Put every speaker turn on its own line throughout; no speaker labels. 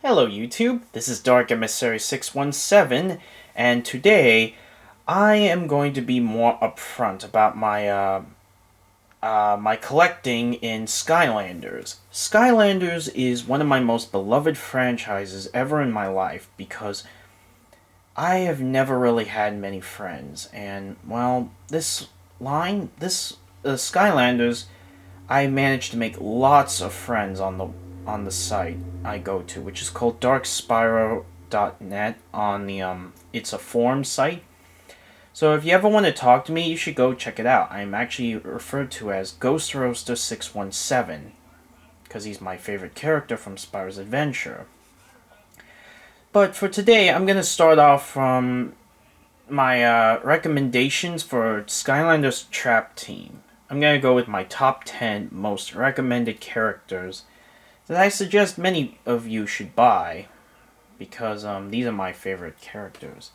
Hello YouTube, this is Dark Emissary 617, and today I am going to be more upfront about my collecting in Skylanders. Skylanders is one of my most beloved franchises ever in my life because I have never really had many friends, and well, Skylanders, I managed to make lots of friends on the site I go to, which is called darkspyro.net on the it's a forum site. So if you ever want to talk to me, you should go check it out. I'm actually referred to as Ghost Roaster 617 because he's my favorite character from Spyro's Adventure. But for today, I'm going to start off from my recommendations for Skylanders Trap Team. I'm going to go with my top 10 most recommended characters that I suggest many of you should buy, because these are my favorite characters.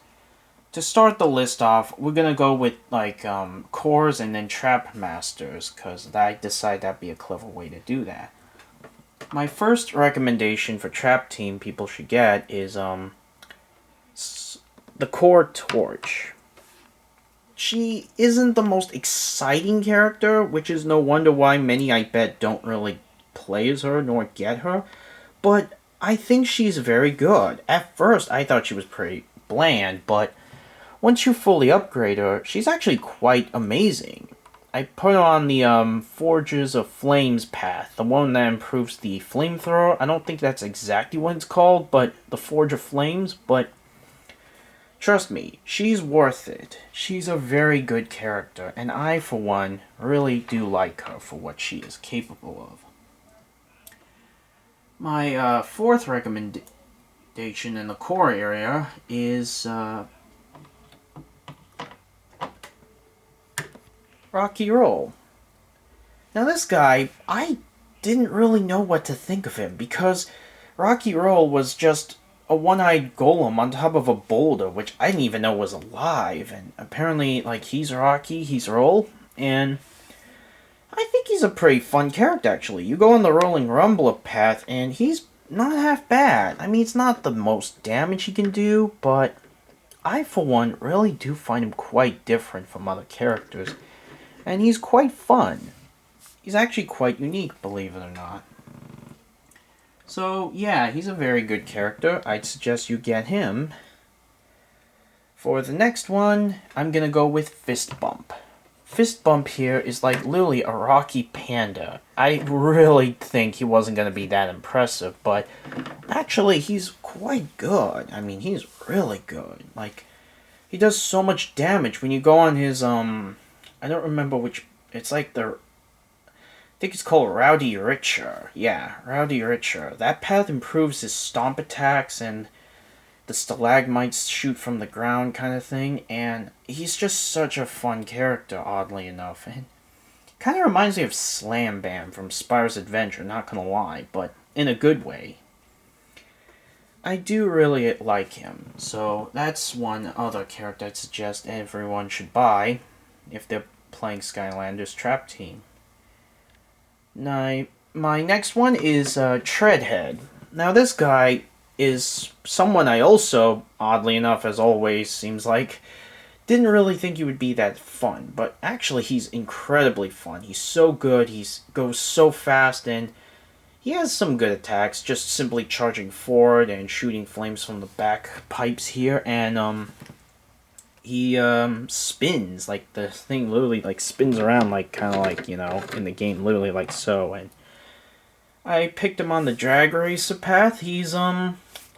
To start the list off, we're gonna go with cores and then trap masters, because I decided that'd be a clever way to do that. My first recommendation for Trap Team people should get is the Core Torch. She isn't the most exciting character, which is no wonder why many, I bet, don't really play as her nor get her, but I think she's very good. At first I thought she was pretty bland, but once you fully upgrade her, she's actually quite amazing. I put her on the Forges of Flames path, the one that improves the flamethrower. I don't think that's exactly what it's called, but the Forge of Flames, but trust me, she's worth it. She's a very good character, and I, for one, really do like her for what she is capable of. My fourth recommendation in the core area is Rocky Roll. Now this guy, I didn't really know what to think of him because Rocky Roll was just a one-eyed golem on top of a boulder, which I didn't even know was alive, and apparently, he's Rocky, he's Roll, and I think he's a pretty fun character, actually. You go on the Rolling Rumbler path, and he's not half bad. I mean, it's not the most damage he can do, but I, for one, really do find him quite different from other characters. And he's quite fun. He's actually quite unique, believe it or not. So, yeah, he's a very good character. I'd suggest you get him. For the next one, I'm gonna go with Fist Bump. Fist Bump here is like literally a Rocky Panda. I really think he wasn't going to be that impressive, but actually he's quite good. I mean, he's really good. He does so much damage when you go on his, I don't remember which, it's like I think it's called Rowdy Richer. Yeah, Rowdy Richer. That path improves his stomp attacks and the stalagmites shoot from the ground kind of thing, and he's just such a fun character, oddly enough. And kind of reminds me of Slam Bam from Spyro's Adventure, not gonna lie, but in a good way. I do really like him, so that's one other character I'd suggest everyone should buy if they're playing Skylanders Trap Team. Now, my next one is Treadhead. Now this guy is someone I also, oddly enough, as always, seems like, didn't really think he would be that fun, but actually he's incredibly fun. He's so good, he goes so fast, and he has some good attacks, just simply charging forward and shooting flames from the back pipes here, and he spins, the thing literally spins around, kind of in the game, literally like so, and I picked him on the Drag Racer path. He's,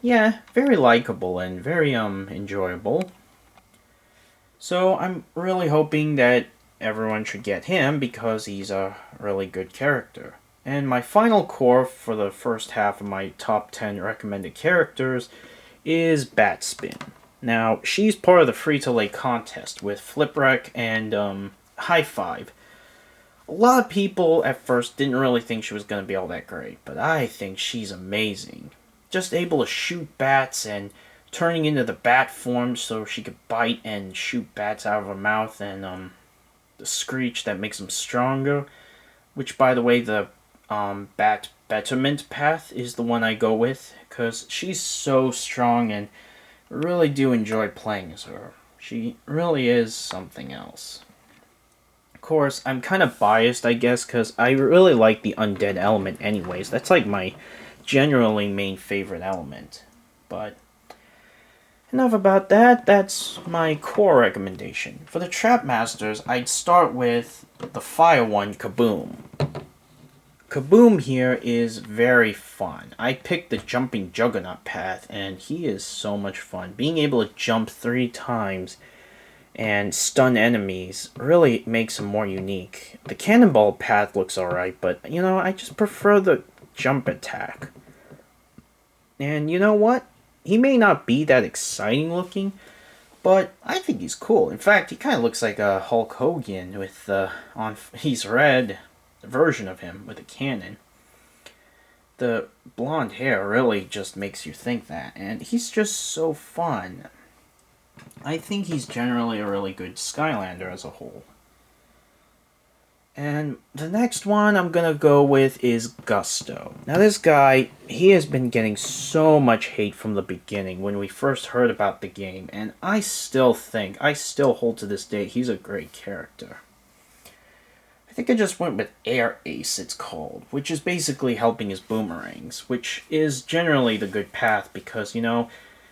yeah, very likable and very, enjoyable. So I'm really hoping that everyone should get him because he's a really good character. And my final core for the first half of my top 10 recommended characters is Batspin. Now, she's part of the free-to-play contest with Flipwreck and, High Five. A lot of people at first didn't really think she was going to be all that great, but I think she's amazing. Just able to shoot bats and turning into the bat form so she could bite and shoot bats out of her mouth, and the screech that makes them stronger, which, by the way, the bat Betterment path is the one I go with, because she's so strong and really do enjoy playing as her. She really is something else. Of course, I'm kind of biased, I guess, because I really like the undead element anyways. That's like my generally main favorite element. But enough about that. That's my core recommendation. For the Trap Masters, I'd start with the Fire one, Kaboom. Kaboom here is very fun. I picked the Jumping Juggernaut path, and he is so much fun. Being able to jump 3 times and stun enemies really makes him more unique. The Cannonball path looks alright, but, you know, I just prefer the jump attack. And you know what? He may not be that exciting looking, but I think he's cool. In fact, he kind of looks like a Hulk Hogan with he's red version of him with a cannon. The blonde hair really just makes you think that, and he's just so fun. I think he's generally a really good Skylander as a whole. And the next one I'm gonna go with is Gusto. Now this guy, he has been getting so much hate from the beginning when we first heard about the game, and I still hold to this day, he's a great character. I think I just went with Air Ace, it's called, which is basically helping his boomerangs, which is generally the good path because, you know,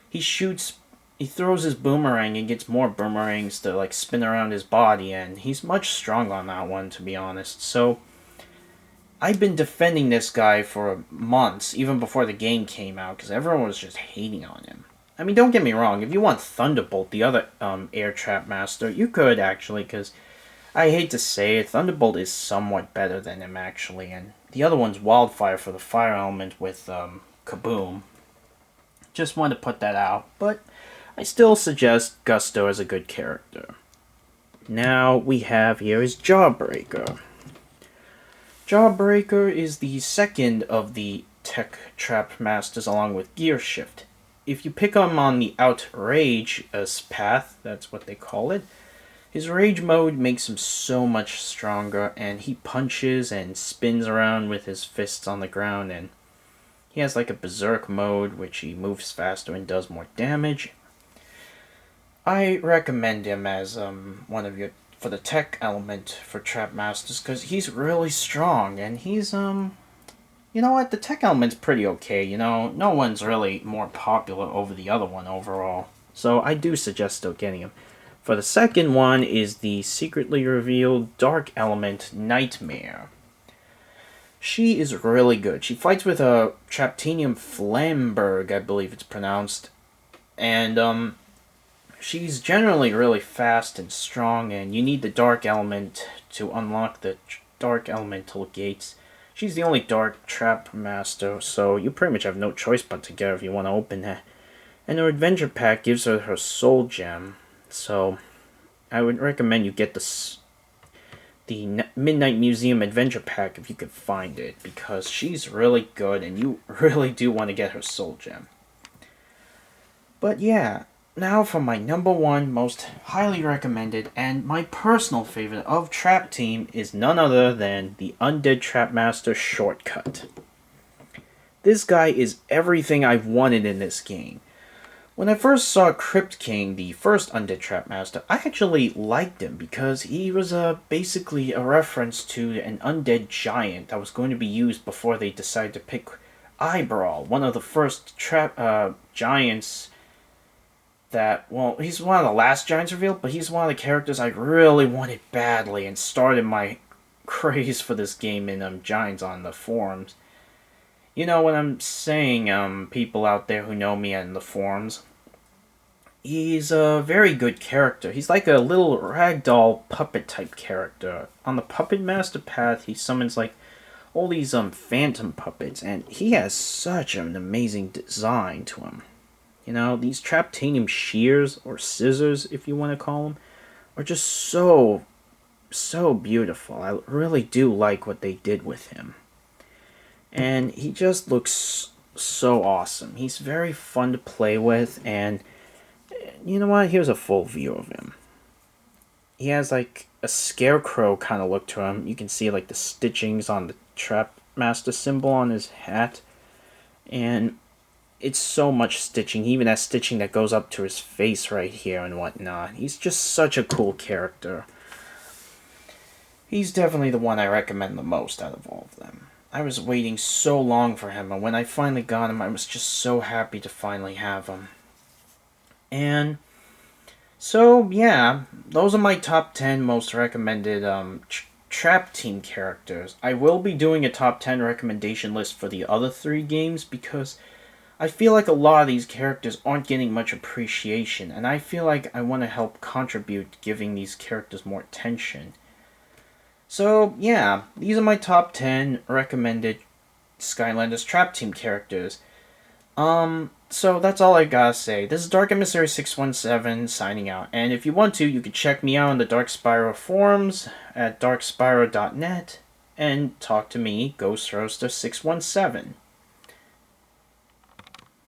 he throws his boomerang and gets more boomerangs to, like, spin around his body, and he's much stronger on that one, to be honest. So, I've been defending this guy for months, even before the game came out, because everyone was just hating on him. I mean, don't get me wrong, if you want Thunderbolt, the other Air Trap Master, you could, actually, because I hate to say it, Thunderbolt is somewhat better than him, actually, and the other one's Wildfire for the fire element with Kaboom. Just wanted to put that out, but I still suggest Gusto as a good character. Now we have here is Jawbreaker. Jawbreaker is the second of the Tech Trap Masters along with Gear Shift. If you pick him on the Outrage path, that's what they call it, his rage mode makes him so much stronger, and he punches and spins around with his fists on the ground, and he has like a berserk mode, which he moves faster and does more damage. I recommend him as one of your, for the tech element for Trap Masters, because he's really strong, and he's, you know what, the tech element's pretty okay, you know, no one's really more popular over the other one overall, so I do suggest still getting him. For the second one is the secretly revealed Dark Element Nightmare. She is really good. She fights with a Traptinium Flamberg, I believe it's pronounced. And, she's generally really fast and strong, and you need the Dark Element to unlock the Dark Elemental gates. She's the only Dark Trap Master, so you pretty much have no choice but to get her if you want to open that. And her Adventure Pack gives her her Soul Gem. So, I would recommend you get the Midnight Museum Adventure Pack if you could find it, because she's really good, and you really do want to get her Soul Gem. But yeah, now for my number one most highly recommended, and my personal favorite of Trap Team is none other than the Undead Trap Master Shortcut. This guy is everything I've wanted in this game. When I first saw Crypt King, the first Undead Trap Master, I actually liked him because he was basically a reference to an undead giant that was going to be used before they decided to pick Eyebrawl, one of the first giants that, well, he's one of the last giants revealed, but he's one of the characters I really wanted badly and started my craze for this game in Giants on the forums. You know what I'm saying, people out there who know me in the forums. He's a very good character. He's like a little ragdoll puppet type character. On the Puppet Master path, he summons like all these phantom puppets, and he has such an amazing design to him. You know, these Traptanium shears, or scissors if you want to call them, are just so beautiful. I really do like what they did with him. And he just looks so awesome. He's very fun to play with, and you know what? Here's a full view of him. He has like a scarecrow kind of look to him. You can see like the stitchings on the master symbol on his hat, and it's so much stitching. He even has stitching that goes up to his face right here and whatnot. He's just such a cool character. He's definitely the one I recommend the most out of all of them. I was waiting so long for him, and when I finally got him, I was just so happy to finally have him. And so, yeah, those are my top 10 most recommended Trap Team characters. I will be doing a top 10 recommendation list for the other 3 games because I feel like a lot of these characters aren't getting much appreciation, and I feel like I want to help contribute to giving these characters more attention. So, yeah, these are my top 10 recommended Skylanders Trap Team characters. So that's all I gotta say. This is Dark Emissary 617 signing out. And if you want to, you can check me out on the Dark Spyro forums at darkspyro.net and talk to me, Ghost Roaster 617.